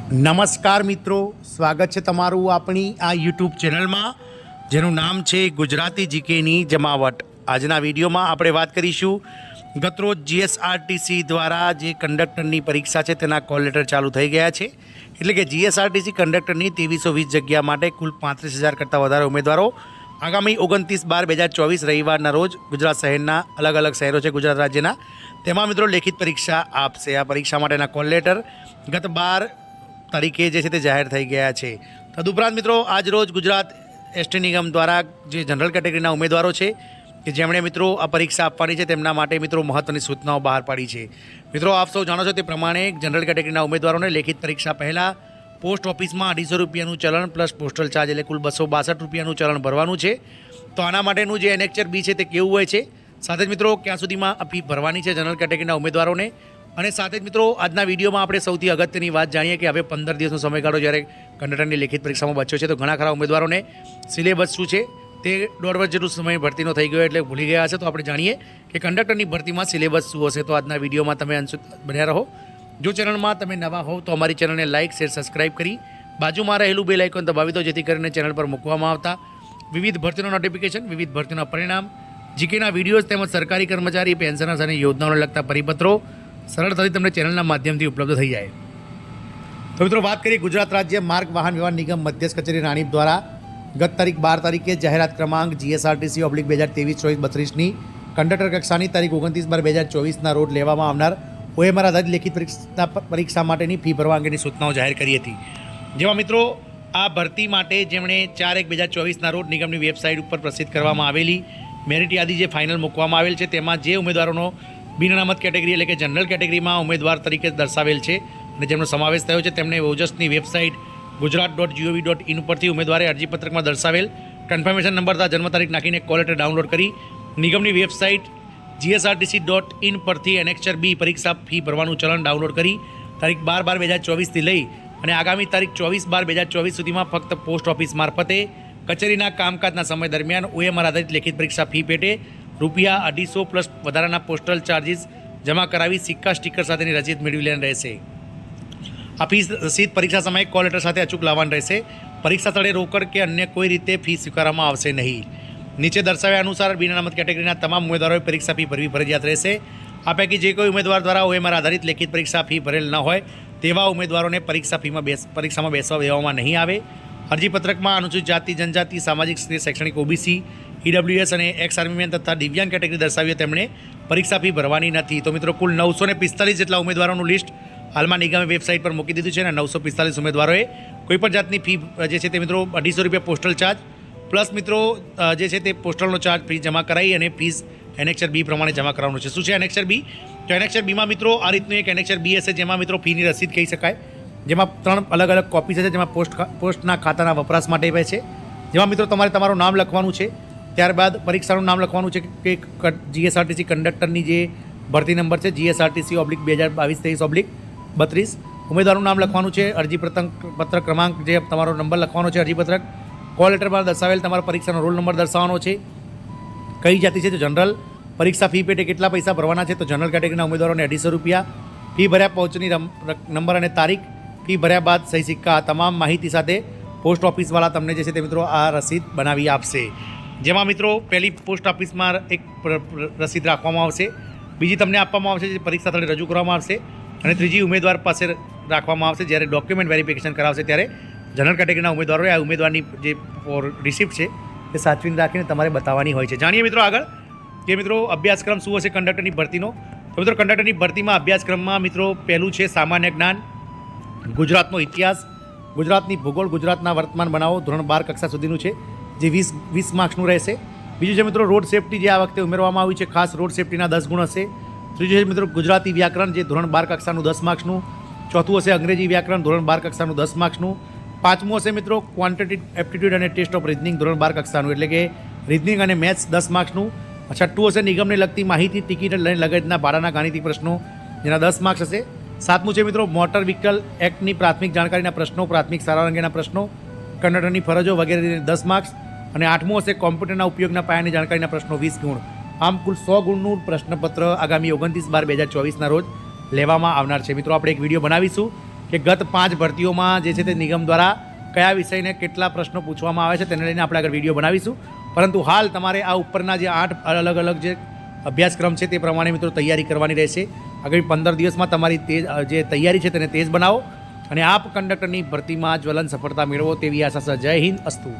નમસ્કાર મિત્રો, સ્વાગત છે તમારું આપણી આ યુટ્યુબ ચેનલમાં જેનું નામ છે ગુજરાતી જીકેની જમાવટ। આજના વિડીયોમાં આપણે વાત કરીશું ગતરોજ જીએસઆરટીસી દ્વારા જે કંડક્ટરની પરીક્ષા છે તેના કોલ લેટર ચાલુ થઈ ગયા છે। એટલે કે જીએસઆરટીસી કંડક્ટરની 2320 જગ્યા માટે કુલ 35,000 કરતાં વધારે ઉમેદવારો આગામી 29/12/2024 રવિવારના રોજ ગુજરાત શહેરના અલગ અલગ શહેરો છે ગુજરાત રાજ્યના, તેમાં મિત્રો લેખિત પરીક્ષા આપશે। આ પરીક્ષા માટેના કોલ લેટર ગત 12 તારીખે જે છે તે જાહેર થઈ ગયા છે। તદુપરાંત મિત્રો આજ રોજ ગુજરાત એસટી નિગમ દ્વારા જે જનરલ કેટેગરીના ઉમેદવારો છે કે જેમણે મિત્રો આ પરીક્ષા આપવાની છે તેમના માટે મિત્રો મહત્ત્વની સૂચનાઓ બહાર પાડી છે। મિત્રો આપ સૌ જાણો છો તે પ્રમાણે જનરલ કેટેગરીના ઉમેદવારોને લેખિત પરીક્ષા પહેલાં પોસ્ટ ઓફિસમાં 250 રૂપિયાનું ચલણ પ્લસ પોસ્ટલ ચાર્જ એટલે કુલ 262 રૂપિયાનું ચલણ ભરવાનું છે। તો આના માટેનું જે એનેક્ચર બી છે તે કેવું હોય છે, સાથે જ મિત્રો ક્યાં સુધીમાં આ ફી ભરવાની છે જનરલ કેટેગરીના ઉમેદવારોને, અને સાથે જ મિત્રો આજના વિડીયોમાં આપણે સૌથી અગત્યની વાત જાણીએ કે હવે 15 દિવસનો સમયગાળો જ્યારે કંડક્ટરની લેખિત પરીક્ષામાં બચ્યો છે તો ઘણા ખરા ઉમેદવારોને સિલેબસ શું છે તે 1.5 વર્ષ જેટલું સમય ભરતીનો થઈ ગયો એટલે ભૂલી ગયા હશે। તો આપણે જાણીએ કે કંડક્ટરની ભરતીમાં સિલેબસ શું હશે। તો આજના વિડીયોમાં તમે અંશ બન્યા રહો। જો ચેનલમાં તમે નવા હોવ તો અમારી ચેનલને લાઇક શેર સબસ્ક્રાઇબ કરી બાજુમાં રહેલું બેલ આઇકોન દબાવી દો, જેથી કરીને ચેનલ પર મૂકવામાં આવતા વિવિધ ભરતીનો નોટિફિકેશન, વિવિધ ભરતીના પરિણામ, જીકેના વિડીયોઝ તેમજ સરકારી કર્મચારી પેન્શનર્સ અને યોજનાઓને લગતા પરિપત્રો સરળતાથી તમને ચેનલના માધ્યમથી ઉપલબ્ધ થઈ જાય। તો મિત્રો વાત કરીએ ગુજરાત રાજ્ય માર્ગ વાહન વ્યવહાર નિગમ મધ્યસ્થ કચેરી રાણીપ દ્વારા ગત તારીખ 12 તારીખે જાહેરાત ક્રમાંક GSRTC/2023/32ની કંડક્ટર કક્ષાની તારીખ 29/12/2024ના રોજ લેવામાં આવનાર OMR આધારિત લેખિત પરીક્ષા માટેની ફી ભરવા અંગેની સૂચનાઓ જાહેર કરી હતી। જેમાં મિત્રો આ ભરતી માટે જેમણે 4/1/2024ના રોજ નિગમની વેબસાઇટ ઉપર પ્રસિદ્ધ કરવામાં આવેલી મેરિટ યાદી જે ફાઇનલ મૂકવામાં આવેલ છે તેમાં જે ઉમેદવારોનો બિન અનામત કેટેગરી એટલે કે જનરલ કેટેગરીમાં ઉમેદવાર તરીકે દર્શાવેલ છે અને જેમનો સમાવેશ થયો છે તેમને ઓજસની વેબસાઇટ gujarat.gov.in ઉપરથી ઉમેદવારે અરજીપત્રકમાં દર્શાવેલ કન્ફર્મેશન નંબર તથા જન્મ તારીખ નાખીને કોલ લેટર ડાઉનલોડ કરી નિગમની વેબસાઇટ GSRTC.in પરથી એનેક્ચર બી પરીક્ષા ફી ભરવાનું ચલણ ડાઉનલોડ કરી તારીખ 12/12/2024થી લઈ અને આગામી તારીખ 24/12/2024 સુધીમાં ફક્ત પોસ્ટ ઓફિસ મારફતે કચેરીના કામકાજના સમય દરમિયાન OMR આધારિત લેખિત પરીક્ષા ફી પેટે ₹250 પ્લસ વધારાના પોસ્ટલ ચાર્જિસ જમા કરાવી સિક્કા સ્ટીકર સાથેની રસીદ મેળવી લેવાની રહેશે। આ ફી રસીદ પરીક્ષા સમયે કોલ લેટર સાથે અચૂક લાવવાની રહેશે। પરીક્ષા સ્થળે રોકડ કે અન્ય કોઈ રીતે ફી સ્વીકારવામાં આવશે નહીં। નીચે દર્શાવ્યા અનુસાર બિન અનામત કેટેગરીના તમામ ઉમેદવારોએ પરીક્ષા ફી ભરવી ફરજિયાત રહેશે। આ પૈકી જે કોઈ ઉમેદવાર દ્વારા OMR આધારિત લેખિત પરીક્ષા ફી ભરેલ ન હોય તેવા ઉમેદવારોને પરીક્ષામાં બેસવા દેવામાં નહીં આવે। અરજીપત્રકમાં અનુસૂચિત જાતિ જનજાતિ સામાજિક શૈક્ષણિક OBC EWS અને એક્સ આર્મીમેન તથા દિવ્યાંગ કેટેગરી દર્શાવીએ તેમણે પરીક્ષા ફી ભરવાની નથી। તો મિત્રો કુલ 945 જેટલા ઉમેદવારોનું લિસ્ટ હાલમાં નિગમે વેબસાઇટ પર મૂકી દીધું છે અને 945 ઉમેદવારોએ કોઈપણ જાતની ફી જે છે તે મિત્રો 250 રૂપિયા પોસ્ટલ ચાર્જ પ્લસ મિત્રો જે છે તે પોસ્ટલનો ચાર્જ ફી જમા કરાવી અને ફીસ એનેક્ચર બી પ્રમાણે જમા કરાવવાનું છે। શું છે એનેક્ચર બી? તો એનેક્ચર બીમાં મિત્રો આ રીતનું એક એનેક્ચર બી હશે જેમાં મિત્રો ફીની રસીદ કહી શકાય, જેમાં 3 અલગ અલગ કોપી છે જેમાં પોસ્ટના ખાતાના વપરાશ માટે હોય છે, જેમાં મિત્રો તમારે તમારું નામ લખવાનું છે, ત્યારબાદ પરીક્ષાનું નામ લખવાનું છે કે જીએસઆરટીસી કંડક્ટરની જે ભરતી નંબર છે GSRTC/2022/33 ઉમેદવારનું નામ લખવાનું છે, અરજીપત્ર ક્રમાંક જે તમારો નંબર લખવાનો છે, અરજીપત્રક કોલ લેટરમાં દર્શાવેલ તમારા પરીક્ષાનો રોલ નંબર દર્શાવવાનો છે, કઈ જાતિ છે તો જનરલ, પરીક્ષા ફી પેટે કેટલા પૈસા ભરવાના છે તો જનરલ કેટેગરીના ઉમેદવારોને 250 રૂપિયા, ફી ભર્યા પહોંચની નંબર અને તારીખ, ફી ભર્યા બાદ સહી સિક્કા તમામ માહિતી સાથે પોસ્ટ ઓફિસવાળા તમને જે છે તે મિત્રો આ રસીદ બનાવી આપશે। જેમાં મિત્રો પહેલી પોસ્ટ ઓફિસમાં એક રસીદ રાખવામાં આવશે, બીજી તમને આપવામાં આવશે જે પરીક્ષા સ્થળે રજૂ કરવામાં આવશે અને ત્રીજી ઉમેદવાર પાસે રાખવામાં આવશે જ્યારે ડોક્યુમેન્ટ વેરિફિકેશન કરાવશે ત્યારે જનરલ કેટેગરીના ઉમેદવારોએ આ ઉમેદવારની જે રિસિપ્ટ છે તે સાચવીને રાખીને તમારે બતાવવાની હોય છે। જાણીએ મિત્રો આગળ કે મિત્રો અભ્યાસક્રમ શું હશે કંડક્ટરની ભરતીનો। તો મિત્રો કંડક્ટરની ભરતીમાં અભ્યાસક્રમમાં મિત્રો પહેલું છે સામાન્ય જ્ઞાન, ગુજરાતનો ઇતિહાસ, ગુજરાતની ભૂગોળ, ગુજરાતના વર્તમાન બનાવો, ધોરણ 12 કક્ષા સુધીનું છે જે 20 માર્ક્સનું રહેશે। બીજું છે મિત્રો રોડ સેફ્ટી જે આ વખતે ઉમેરવામાં આવ્યું છે, ખાસ રોડ સેફ્ટીના 10 ગુણ હશે। ત્રીજું છે મિત્રો ગુજરાતી વ્યાકરણ જે ધોરણ 12 કક્ષાનું 10 માર્ક્સનું। ચોથું હશે અંગ્રેજી વ્યાકરણ ધોરણ 12 કક્ષાનું 10 માર્ક્સનું। પાંચમું હશે મિત્રો ક્વોન્ટિટી એપ્ટિટ્યૂડ અને ટેસ્ટ ઓફ રીઝનિંગ ધોરણ 12 કક્ષાનું એટલે કે રીઝનિંગ અને મેથ્સ 10 માર્ક્સનું। છઠ્ઠું હશે નિગમને લગતી માહિતી, ટિકિટ અને લગતના ભાડાના ગાણિતિક પ્રશ્નો જેના 10 માર્ક્સ હશે। સાતમું છે મિત્રો મોટર વ્હીકલ એક્ટની પ્રાથમિક જાણકારીના પ્રશ્નો, પ્રાથમિક સારવાર અંગેના પ્રશ્નો, કંડક્ટરની ફરજો વગેરે 10 માર્ક્સ। અને આઠમું હશે કોમ્પ્યુટરના ઉપયોગના પાયાની જાણકારીના પ્રશ્નો 20 ગુણ। આમ કુલ 100 ગુણનું પ્રશ્નપત્ર આગામી 29/12/2024ના રોજ લેવામાં આવનાર છે। મિત્રો આપણે એક વિડીયો બનાવીશું કે કે ગત 5 ભરતીઓમાં જે છે તે નિગમ દ્વારા કયા વિષયને કેટલા પ્રશ્નો પૂછવામાં આવે છે તેને લઈને આપણે આગળ વિડીયો બનાવીશું. પરંતુ હાલ તમારે આ ઉપરના જે 8 અલગ અલગ જે અભ્યાસક્રમ છે તે પ્રમાણે મિત્રો તૈયારી કરવાની રહેશે. આગામી 15 દિવસમાં તમારી જે તૈયારી છે તેને તેજ બનાવો અને આપ કંડક્ટરની ભરતીમાં જ્વલંત સફળતા મેળવો તેવી આશા છે. જય હિન્દ, અસ્તુ.